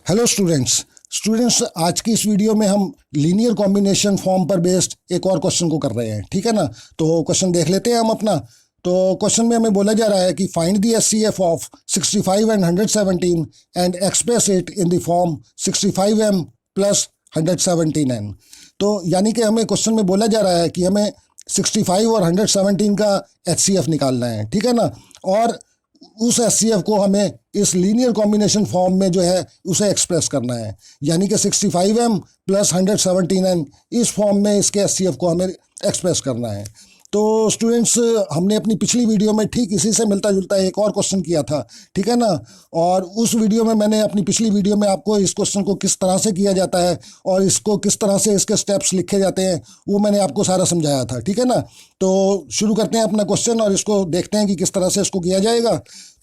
Hello students आज की इस वीडियो में हम लीनियर कॉम्बिनेशन फॉर्म पर बेस्ड एक और क्वेश्चन को कर रहे हैं। ठीक है ना। तो क्वेश्चन देख लेते हैं हम अपना। तो क्वेश्चन में हमें बोला जा रहा है कि find the HCF of 65 and 117 and express it in the form 65m plus 117n। तो यानी कि हमें क्वेश्चन में बोला जा रहा है कि हमें 65 और 117 का एचसीएफ निकालना है। ठीक है ना। और उस एचसीएफ को हमें इस लीनियर कॉम्बिनेशन फॉर्म में जो है उसे एक्सप्रेस करना है, यानी कि 65m प्लस 117n इस फॉर्म में इसके एचसीएफ को हमें एक्सप्रेस करना है। तो स्टूडेंट्स हमने अपनी पिछली वीडियो में ठीक इसी से मिलता जुलता एक और क्वेश्चन किया था। ठीक है ना। और उस वीडियो में मैंने अपनी पिछली वीडियो में आपको इस क्वेश्चन को किस तरह से किया जाता है और इसको किस तरह से इसके स्टेप्स लिखे जाते हैं वो मैंने आपको सारा समझाया था। ठीक है ना। तो शुरू करते हैं अपना क्वेश्चन और इसको देखते हैं कि किस तरह से इसको किया जाएगा।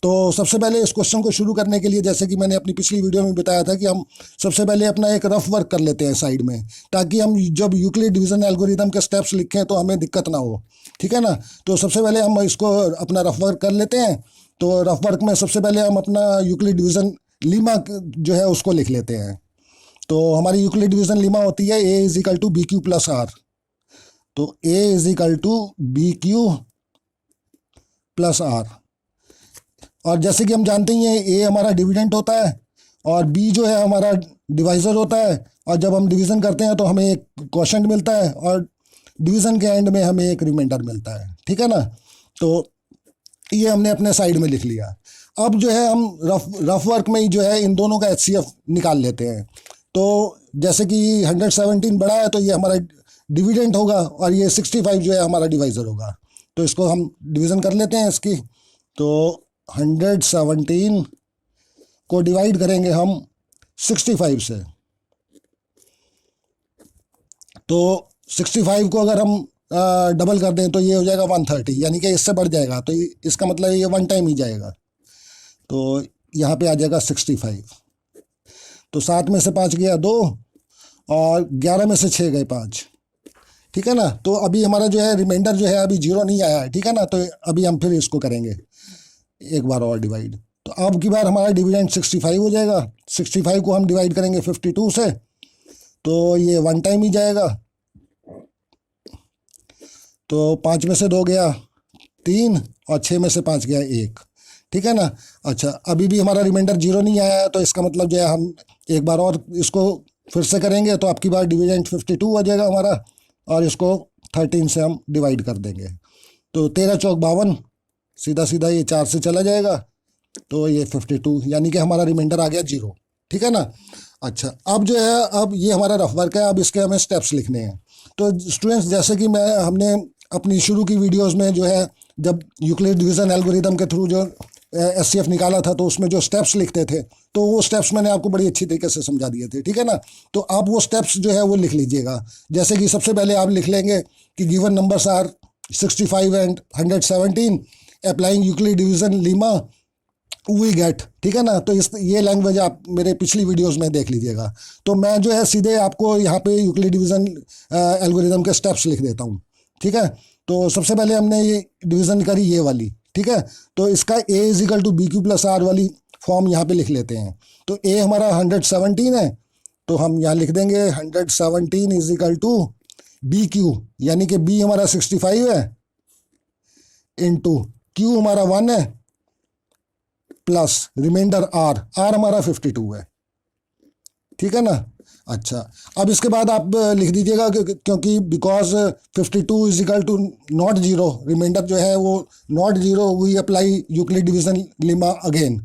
तो सबसे पहले इस क्वेश्चन को शुरू करने के लिए, जैसे कि मैंने अपनी पिछली वीडियो में बताया था, कि हम सबसे पहले अपना एक रफ वर्क कर लेते हैं साइड में, ताकि हम जब यूक्लिड डिवीजन एल्गोरिथम के स्टेप्स लिखें तो हमें दिक्कत ना हो। ठीक है ना। तो सबसे पहले हम इसको अपना रफ वर्क कर लेते हैं। तो रफ वर्क में सबसे पहले हम अपना यूक्लिड डिवीजन लीमा जो है उसको लिख लेते हैं। तो हमारी यूक्लिड डिवीजन लीमा होती है a is equal to b q plus r. तो a is equal to b q plus r. और जैसे कि हम जानते ही हैं a हमारा डिविडेंट होता है और b जो है हमारा डिवाइज़र होता है। और जब हम डिवीज़न करते हैं तो हमें एक क्वोशेंट मिलता है और डिवीज़न के एंड में हमें एक रिमाइंडर मिलता है। ठीक है ना। तो ये हमने अपने साइड में लिख लिया। अब जो है हम रफ वर्क में ही जो है इन दोनों का एचसीएफ निकाल लेते हैं। तो जैसे कि 117 बड़ा है तो ये हमारा डिविडेंट होगा और ये 65 जो है हमारा डिवाइज़र होगा। तो इसको हम डिवीज़न कर लेते हैं इसकी। तो 117 को डिवाइड करेंगे हम 65 से। तो 65 को अगर हम डबल कर दें तो ये हो जाएगा 130, यानी कि इससे बढ़ जाएगा। तो इसका मतलब ये वन टाइम ही जाएगा। तो यहाँ पे आ जाएगा 65। तो 7 में से 5 गया 2 और 11 में से 6 गए 5। ठीक है ना। तो अभी हमारा जो है रिमाइंडर जो है अभी 0 नहीं आया है। ठीक है ना। तो अभी हम फिर इसको करेंगे एक बार और डिवाइड। तो अब की बार हमारा डिविडेंड 65 हो जाएगा। 65 को हम डिवाइड करेंगे 52 से, तो ये वन टाइम ही जाएगा। तो 5 में से 2 गया 3 और 6 में से 5 गया 1। ठीक है ना। अच्छा, अभी भी हमारा रिमाइंडर 0 नहीं आया है, तो इसका मतलब जो है हम एक बार और इसको फिर से करेंगे। तो आपकी बार डिविडेंड 52 हो जाएगा हमारा और इसको 13 से हम डिवाइड कर देंगे। तो 13 चौक 52, सीधा सीधा ये 4 से चला जाएगा। तो ये 52, यानी कि हमारा रिमाइंडर आ गया 0। ठीक है ना। अच्छा, अब जो है अब ये हमारा रफ वर्क है। अब इसके हमें स्टेप्स लिखने हैं। तो स्टूडेंट्स, जैसे कि हमने अपनी शुरू की वीडियोस में जो है जब यूक्लिड डिवीजन एल्गोरिथम के थ्रू जो एचसीएफ निकाला था तो उसमें जो स्टेप्स लिखते थे तो वो स्टेप्स मैंने आपको बड़ी अच्छी तरीके से समझा दिए थे। ठीक है ना। तो आप वो स्टेप्स जो है वो लिख लीजिएगा। जैसे कि सबसे पहले आप लिख लेंगे कि given numbers are 65 and 117, applying Euclid division lemma we get. ठीक है ना। तो ये लैंग्वेज आप मेरे पिछली वीडियोस में देख लीजिएगा। तो मैं जो है सीधे आपको यहाँ पे यूक्लिड डिवीजन एल्गोरिथम के स्टेप्स लिख देता हूँ। ठीक है। तो सबसे पहले हमने ये डिवीज़न करी ये वाली। ठीक है। तो इसका a is equal to b q plus r वाली फॉर्म यहाँ पे लिख लेते हैं। तो a हमारा 117 है, तो हम यहाँ लिख देंगे 117 is equal to b q, यानी कि b हमारा 65 है इंटू q हमारा 1 है प्लस रिमाइंडर r हमारा 52 है। ठीक है ना। अच्छा, अब इसके बाद आप लिख दीजिएगा क्योंकि because 52 is equal to not 0, remainder जो है वो not 0, we apply Euclid division lemma again.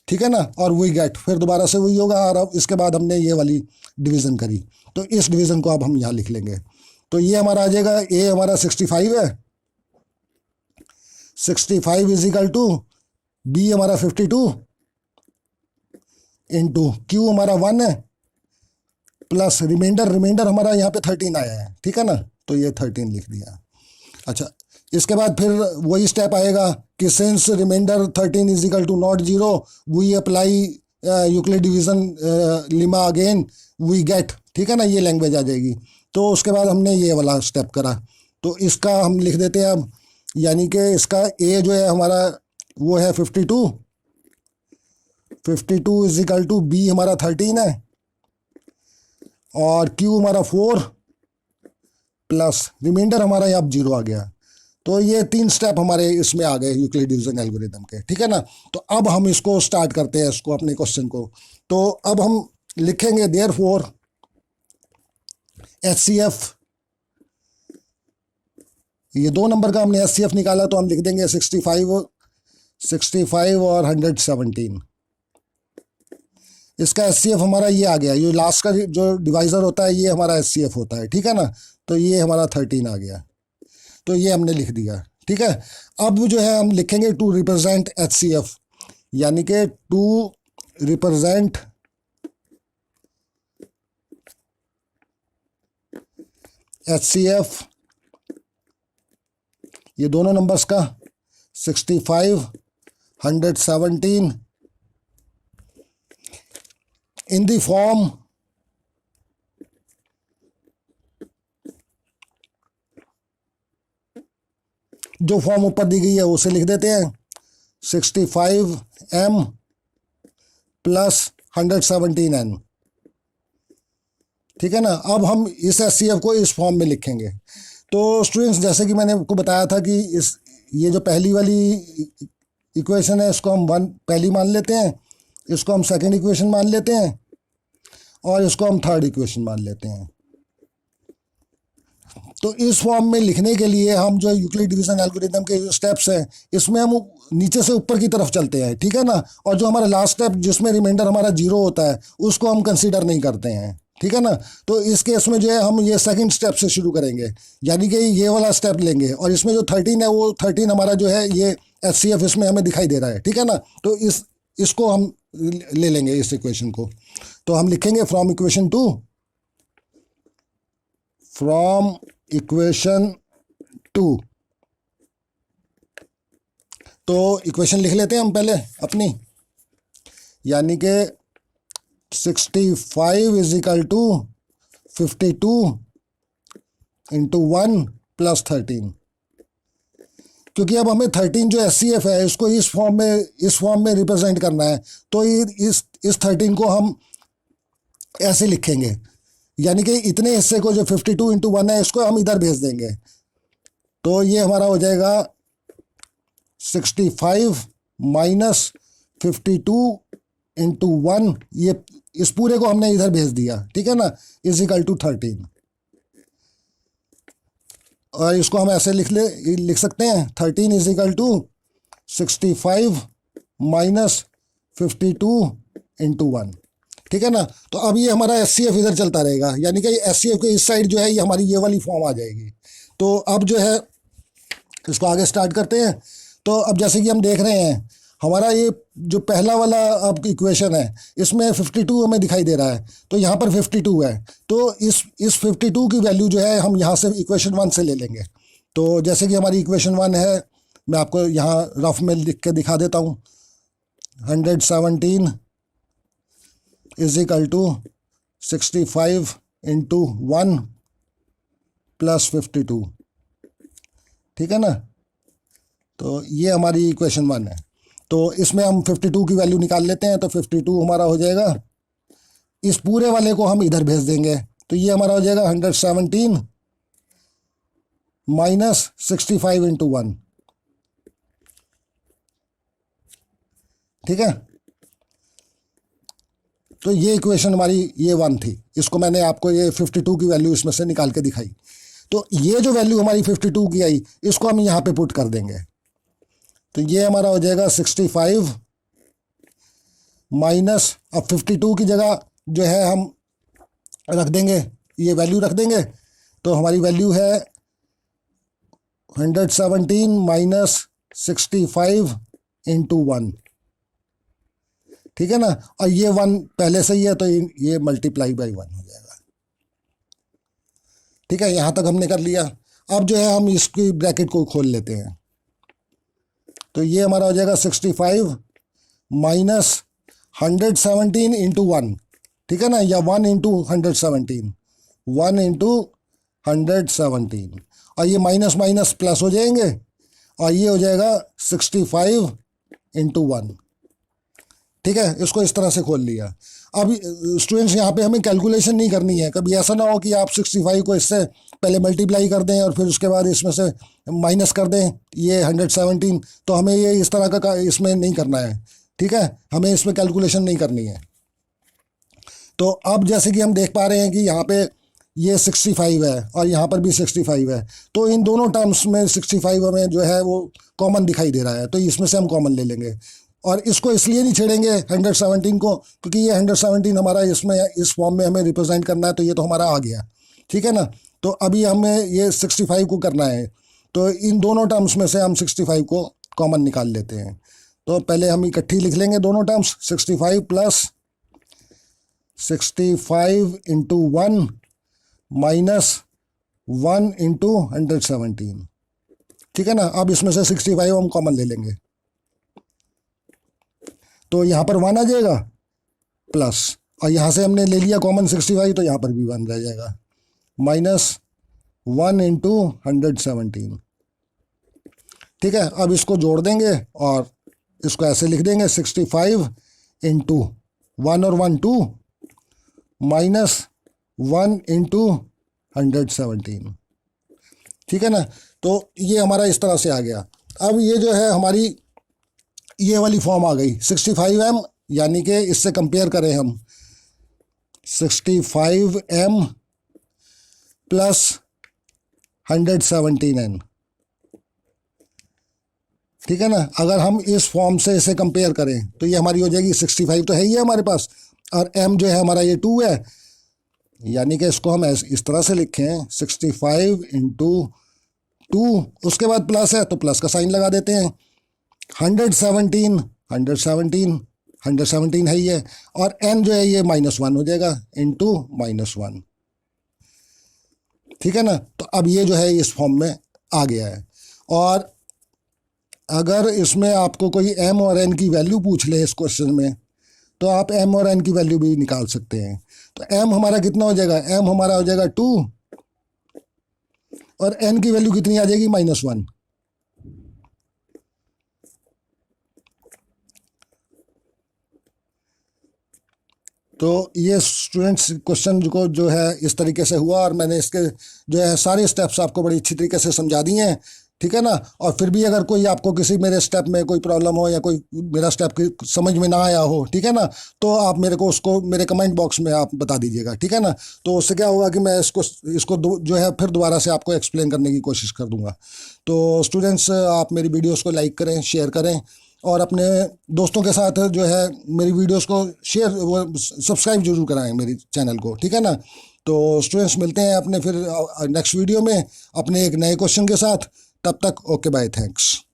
ठीक है ना। और वी गेट, फिर दोबारा से वही होगा। और अब इसके बाद हमने ये वाली डिवीज़न करी, तो इस डिवीज़न को अब हम यहाँ लिख लेंगे। तो ये हमारा आ जाएगा a हमारा 65 है, 65 इज इक्वल टू b हमारा 52 इंटू q हमारा 1 है प्लस रिमाइंडर हमारा यहाँ पे 13 आया है। ठीक है ना। तो ये 13 लिख दिया। अच्छा, इसके बाद फिर वही स्टेप आएगा कि since remainder 13 is equal to not 0, we apply Euclid division lemma again we get. ठीक है ना। ये लैंग्वेज आ जाएगी। तो उसके बाद हमने ये वाला स्टेप करा, तो इसका हम लिख देते हैं अब, यानी कि इसका a जो है हमारा वो है 52 52 इज इक्वल टू बी हमारा 13 है और क्यू हमारा 4 प्लस रिमाइंडर हमारा यहाँ 0 आ गया। तो ये 3 स्टेप हमारे इसमें आ गए यूक्लिड डिवीजन एल्गोरिथम के, ठीक है ना। तो अब हम इसको स्टार्ट करते हैं, इसको अपने क्वेश्चन को। तो अब हम लिखेंगे देयरफॉर HCF, ये 2 नंबर का हमने HCF निकाला तो हम लिख देंगे 65 और 117। इसका HCF हमारा ये आ गया, ये लास्ट का जो डिवाइजर होता है ये हमारा HCF होता है, ठीक है ना। तो ये हमारा 13 आ गया, तो ये हमने लिख दिया, ठीक है। अब जो है हम लिखेंगे टू रिप्रेजेंट HCF, यानी कि टू रिप्रेजेंट HCF, ये दोनों नंबर्स का 65 117 इन द फॉर्म जो फॉर्म ऊपर दी गई है उसे लिख देते हैं 65M प्लस 117N, ठीक है ना। अब हम इस HCF को इस फॉर्म में लिखेंगे। तो स्टूडेंट्स, जैसे कि मैंने आपको बताया था कि ये जो पहली वाली इक्वेशन है इसको हम पहली मान लेते हैं, इसको हम सेकंड इक्वेशन मान लेते हैं और इसको हम थर्ड इक्वेशन मान लेते हैं। तो इस फॉर्म में लिखने के लिए हम जो यूक्लिड डिवीजन एल्गोरिथम के स्टेप्स हैं इसमें हम नीचे से ऊपर की तरफ चलते हैं, ठीक है ना। और जो हमारा लास्ट स्टेप जिसमें रिमाइंडर हमारा 0 होता है उसको हम कंसीडर नहीं करते हैं, ठीक है ना। तो इस केस में जो है हम ये सेकंड स्टेप से शुरू करेंगे, यानी कि ये वाला स्टेप लेंगे और इसमें जो 13 है वो 13 हमारा जो है ये HCF इसमें हमें दिखाई दे रहा है, ठीक है ना। तो इसको हम ले लेंगे इस इक्वेशन को। तो हम लिखेंगे फ्रॉम इक्वेशन 2 तो इक्वेशन लिख लेते हैं हम पहले अपनी, यानी कि 65 is equal to 52 into 1 plus 13। क्योंकि अब हमें 13 जो HCF है इसको इस फॉर्म में रिप्रेजेंट करना है, तो इस 13 को हम ऐसे लिखेंगे, यानी कि इतने हिस्से को जो 52 इंटू 1 है इसको हम इधर भेज देंगे। तो ये हमारा हो जाएगा 65 माइनस 52 इंटू 1, ये इस पूरे को हमने इधर भेज दिया, ठीक है ना, इज इक्वल टू 13। और इसको हम ऐसे लिख सकते हैं 13 is equal to 65 minus 52 into 1, ठीक है ना। तो अब ये हमारा HCF इधर चलता रहेगा, यानी कि HCF के इस साइड जो है ये हमारी ये वाली फॉर्म आ जाएगी। तो अब जो है इसको आगे स्टार्ट करते हैं। तो अब जैसे कि हम देख रहे हैं हमारा ये जो पहला वाला अब इक्वेशन है इसमें 52 हमें दिखाई दे रहा है, तो यहाँ पर 52 है। तो इस 52 की वैल्यू जो है हम यहाँ से इक्वेशन 1 से ले लेंगे। तो जैसे कि हमारी इक्वेशन 1 है, मैं आपको यहाँ रफ में लिख के दिखा देता हूँ। 117 is equal to 65 into 1 plus 52, ठीक है ना। तो ये हमारी इक्वेशन 1 है। तो इसमें हम 52 की वैल्यू निकाल लेते हैं। तो 52 हमारा हो जाएगा, इस पूरे वाले को हम इधर भेज देंगे, तो ये हमारा हो जाएगा 117 माइनस 65 इंटू 1, ठीक है। तो ये इक्वेशन हमारी ये 1 थी, इसको मैंने आपको ये 52 की वैल्यू इसमें से निकाल के दिखाई। तो ये जो वैल्यू हमारी 52 की आई इसको हम यहाँ पे पुट कर देंगे। तो ये हमारा हो जाएगा 65 माइनस, अब 52 की जगह जो है हम रख देंगे, ये वैल्यू रख देंगे। तो हमारी वैल्यू है 117 माइनस 65 इंटू 1, ठीक है ना। और ये 1 पहले से ही है तो ये मल्टीप्लाई बाई 1 हो जाएगा, ठीक है। यहाँ तक हमने कर लिया। अब जो है हम इसकी ब्रैकेट को खोल लेते हैं। तो ये हमारा हो जाएगा 65 माइनस 117 इंटू 1, ठीक है ना, या 1 इंटू 117, 1 इंटू 117, और ये माइनस माइनस प्लस हो जाएंगे और ये हो जाएगा 65 इंटू 1, ठीक है, इसको इस तरह से खोल लिया। अब स्टूडेंट्स यहाँ पे हमें कैलकुलेशन नहीं करनी है। कभी ऐसा ना हो कि आप 65 को इससे पहले मल्टीप्लाई कर दें और फिर उसके बाद इसमें से माइनस कर दें ये 117, तो हमें ये इस तरह का इसमें नहीं करना है। ठीक है, हमें इसमें कैलकुलेशन नहीं करनी है। तो अब जैसे कि हम देख पा रहे हैं कि यहाँ पे ये 65 है और यहाँ पर भी 65 है, तो इन दोनों टर्म्स में 65 हमें जो है वो कॉमन दिखाई दे रहा है, तो इसमें से हम कॉमन ले लेंगे। और इसको इसलिए नहीं छेड़ेंगे 117 को, क्योंकि ये 117 हमारा इसमें इस फॉर्म में हमें रिप्रेजेंट करना है, तो ये तो हमारा आ गया। ठीक है ना, तो अभी हमें ये 65 को करना है, तो इन दोनों टर्म्स में से हम 65 को कॉमन निकाल लेते हैं। तो पहले हम इकट्ठी लिख लेंगे दोनों terms, 65 plus 65 into 1 minus 1 into 117। ठीक है ना, अब इसमें से 65 हम कॉमन ले लेंगे, तो यहाँ पर 1 आ जाएगा प्लस, और यहाँ से हमने ले लिया कॉमन 65, तो यहाँ पर भी 1 रह जाएगा, माइनस 1 इंटू 117। ठीक है, अब इसको जोड़ देंगे और इसको ऐसे लिख देंगे 65 इंटू 1 और 1 2 माइनस 1 इंटू 117। ठीक है ना, तो ये हमारा इस तरह से आ गया। अब ये जो है हमारी ये वाली फॉर्म आ गई 65m, यानी कि इससे कंपेयर करें हम 65m प्लस 117n। ठीक है ना, अगर हम इस फॉर्म से इसे कंपेयर करें तो ये हमारी हो जाएगी 65 तो है ही है हमारे पास, और m जो है हमारा ये 2 है, यानी कि इसको हम इस तरह से लिखें 65 इंटू 2, उसके बाद प्लस है तो प्लस का साइन लगा देते हैं, 117 है ही है, और n जो है ये -1 हो जाएगा इंटू -1। ठीक है ना, तो अब ये जो है इस फॉर्म में आ गया है। और अगर इसमें आपको कोई m और n की वैल्यू पूछ ले इस क्वेश्चन में, तो आप m और n की वैल्यू भी निकाल सकते हैं। तो m हमारा कितना हो जाएगा, m हमारा हो जाएगा 2, और n की वैल्यू कितनी आ जाएगी, -1। तो ये स्टूडेंट्स क्वेश्चन को जो है इस तरीके से हुआ, और मैंने इसके जो है सारे स्टेप्स आपको बड़ी अच्छी तरीके से समझा दिए हैं। ठीक है ना, और फिर भी अगर कोई आपको किसी मेरे स्टेप में कोई प्रॉब्लम हो या कोई मेरा स्टेप समझ में ना आया हो, ठीक है ना, तो आप मेरे को उसको मेरे कमेंट बॉक्स में आप बता दीजिएगा। ठीक है ना, तो उससे क्या होगा कि मैं इसको जो है फिर दोबारा से आपको एक्सप्लेन करने की कोशिश कर दूंगा। तो स्टूडेंट्स, आप मेरी वीडियोज़ को लाइक करें, शेयर करें, और अपने दोस्तों के साथ जो है मेरी वीडियोस को शेयर सब्सक्राइब जरूर कराएं मेरी चैनल को। ठीक है ना, तो स्टूडेंट्स मिलते हैं अपने फिर नेक्स्ट वीडियो में अपने एक नए क्वेश्चन के साथ। तब तक ओके बाय, थैंक्स।